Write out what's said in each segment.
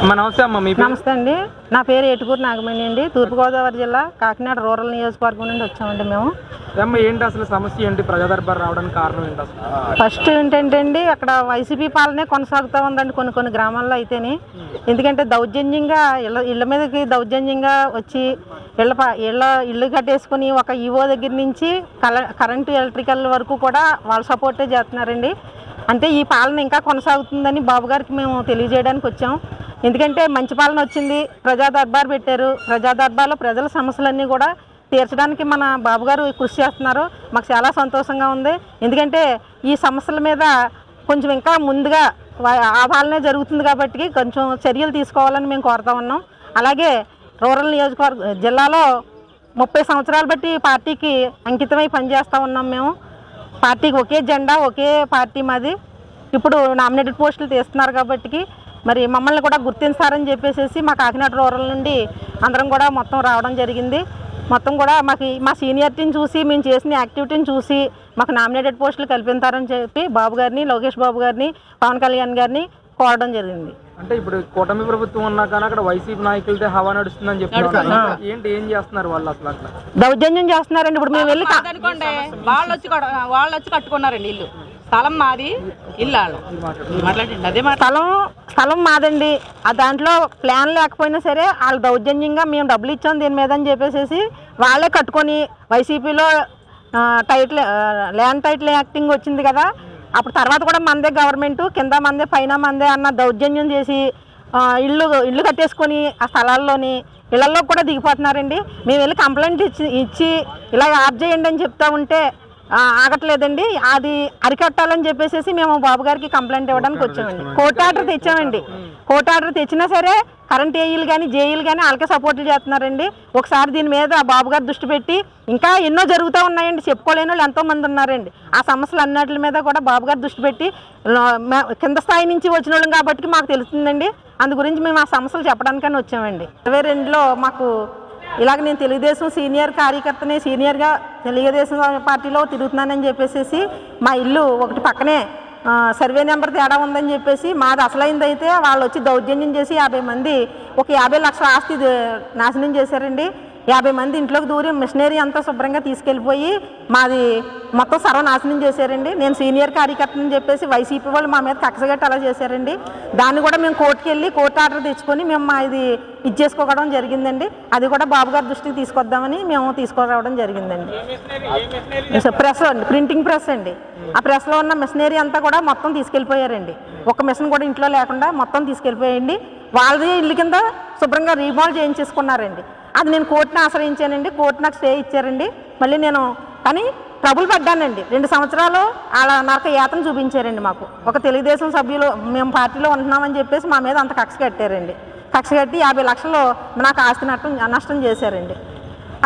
నమస్తే అమ్మ. నమస్తే అండి. నా పేరు ఏటుకూరు నాగమణి అండి. తూర్పుగోదావరి జిల్లా కాకినాడ రూరల్ నియోజకవర్గం నుండి వచ్చామండి మేము. ఏంటి అసలు సమస్య ఏంటి? ప్రజా దర్బార్ రావడానికి కారణం ఏంటి అసలు? ఫస్ట్ ఏంటంటే అండి, అక్కడ వైసీపీ పాలనే కొనసాగుతూ ఉందండి కొన్ని గ్రామాల్లో అయితేనే. ఎందుకంటే దౌర్జన్యంగా ఇళ్ళ మీదకి దౌర్జన్యంగా వచ్చి ఇళ్ళు కట్టేసుకుని ఒక ఈవో దగ్గర నుంచి కరెంటు ఎలక్ట్రికల్ వరకు కూడా వాళ్ళ సపోర్టే చేస్తున్నారండి. అంటే ఈ పాలన ఇంకా కొనసాగుతుందని బాబు గారికి మేము తెలియజేయడానికి వచ్చాం. ఎందుకంటే మంచి పాలన వచ్చింది, ప్రజా దర్బార్ పెట్టారు. ప్రజా దర్బార్లో ప్రజల సమస్యలన్నీ కూడా తీర్చడానికి మన బాబు గారు కృషి చేస్తున్నారు. మాకు చాలా సంతోషంగా ఉంది. ఎందుకంటే ఈ సమస్యల మీద కొంచెం ఇంకా ముందుగా ఆ పాలనే జరుగుతుంది కాబట్టి కొంచెం చర్యలు తీసుకోవాలని మేము కోరుతా ఉన్నాం. అలాగే రూరల్ నియోజకవర్గ జిల్లాలో 30 సంవత్సరాలు బట్టి పార్టీకి అంకితమై పనిచేస్తూ ఉన్నాం మేము. పార్టీకి ఒకే జెండా, ఒకే పార్టీ మాది. ఇప్పుడు నామినేటెడ్ పోస్టులు తీస్తున్నారు కాబట్టి మరి మమ్మల్ని కూడా గుర్తిస్తారని చెప్పేసి మా కాకినాడ రూరల్ నుండి అందరం కూడా మొత్తం రావడం జరిగింది. మొత్తం కూడా మా సీనియారిటీని చూసి, మేము చేసిన యాక్టివిటీని చూసి మాకు నామినేటెడ్ పోస్టులు కల్పిస్తారని చెప్పి బాబు గారిని, లోకేష్ బాబు గారిని, పవన్ కళ్యాణ్ గారిని కోరడం జరిగింది. అంటే ఇప్పుడు కూటమి ప్రభుత్వం ఉన్నా కానీ అక్కడ వైసీపీ నాయకులతో హవా నడుస్తుందని చెప్తున్నారు. ఏం చేస్తున్నారు వాళ్ళు? అసలు అట్లా దౌర్జన్యం చేస్తున్నారండి. ఇప్పుడు మేము వెళ్ళి వాళ్ళు వచ్చి కట్టుకున్నారండి ఇల్లు. స్థలం మాది, ఇల్లు స్థలం మాదండి. ఆ దాంట్లో ప్లాన్ లేకపోయినా సరే వాళ్ళు దౌర్జన్యంగా మేము డబ్బులు ఇచ్చాం దీని మీద అని చెప్పేసి వాళ్ళే కట్టుకొని వైసీపీలో ల్యాండ్ టైటిల్ యాక్టింగ్ వచ్చింది కదా, అప్పుడు తర్వాత కూడా మందే గవర్నమెంట్, కింద మందే పైన మందే అన్న దౌర్జన్యం చేసి ఇల్లు కట్టేసుకొని ఆ స్థలాల్లోని ఇళ్లలో కూడా దిగిపోతున్నారండి. మేము వెళ్ళి కంప్లైంట్ ఇచ్చి ఇలా ఆఫ్ చేయండి అని చెప్తా ఉంటే ఆగట్లేదండి. అది అరికట్టాలని చెప్పేసి మేము బాబు గారికి కంప్లైంట్ ఇవ్వడానికి వచ్చామండి. కోర్టు ఆర్డర్ తెచ్చామండి. కోర్టు ఆర్డర్ తెచ్చినా సరే కరెంట్ ఏఈలు కానీ జేఈలు కానీ వాళ్ళకే సపోర్ట్లు చేస్తున్నారండి. ఒకసారి దీని మీద బాబు గారు దృష్టి పెట్టి, ఇంకా ఎన్నో జరుగుతూ ఉన్నాయండి, చెప్పుకోలేని వాళ్ళు ఎంతోమంది ఉన్నారండి. ఆ సమస్యలు అన్నిటి మీద కూడా బాబు గారు దృష్టి పెట్టి, కింద స్థాయి నుంచి వచ్చిన వాళ్ళం కాబట్టి మాకు తెలుస్తుందండి. అందు గురించి మేము ఆ సమస్యలు చెప్పడానికని వచ్చామండి. 22లో మాకు ఇలాగ నేను తెలుగుదేశం సీనియర్ కార్యకర్తని, సీనియర్గా తెలుగుదేశం పార్టీలో తిరుగుతున్నానని చెప్పేసి మా ఇల్లు ఒకటి పక్కనే సర్వే నెంబర్ తేడా ఉందని చెప్పేసి మాది అసలైంది అయితే వాళ్ళు వచ్చి దౌర్జన్యం చేసి 50 మంది ఒక 50 లక్షల ఆస్తి నాశనం చేశారండి. 50 మంది ఇంట్లోకి దూరి మిషనరీ అంతా శుభ్రంగా తీసుకెళ్ళిపోయి మాది మొత్తం సర్వనాశనం చేశారండి. నేను సీనియర్ కార్యకర్తని చెప్పేసి వైసీపీ వాళ్ళు మా మీద కక్షగట్టి అలా చేశారండి. దాన్ని కూడా మేము కోర్టుకి వెళ్ళి కోర్టు ఆర్డర్ తెచ్చుకొని మేము ఇది ఇచ్చేసుకోవడం జరిగిందండి. అది కూడా బాబు గారి దృష్టికి తీసుకొద్దామని మేము తీసుకురావడం జరిగిందండి. ప్రెస్ అండి, ప్రింటింగ్ ప్రెస్ అండి. ఆ ప్రెస్లో ఉన్న మిషనరీ అంతా కూడా మొత్తం తీసుకెళ్ళిపోయారండి. ఒక మిషన్ కూడా ఇంట్లో లేకుండా మొత్తం తీసుకెళ్ళిపోయండి. వాళ్ళది ఇల్లు కింద శుభ్రంగా రీమాల్ చేయించేసుకున్నారండి. అది నేను కోర్టుని ఆశ్రయించానండి. కోర్టు నాకు స్టే ఇచ్చారండి. మళ్ళీ నేను కానీ ట్రబుల్ పడ్డానండి. 2 సంవత్సరాలు అలా నాకు యాతన చూపించారండి. మాకు ఒక తెలుగుదేశం సభ్యులు మేము పార్టీలో ఉంటున్నామని చెప్పేసి మా మీద అంత కక్ష కట్టారండి. కక్ష కట్టి 50 లక్షలు నాకు ఆస్తి నష్టం చేశారండి.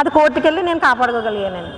అది కోర్టుకు వెళ్ళి నేను కాపాడుకోగలిగానండి.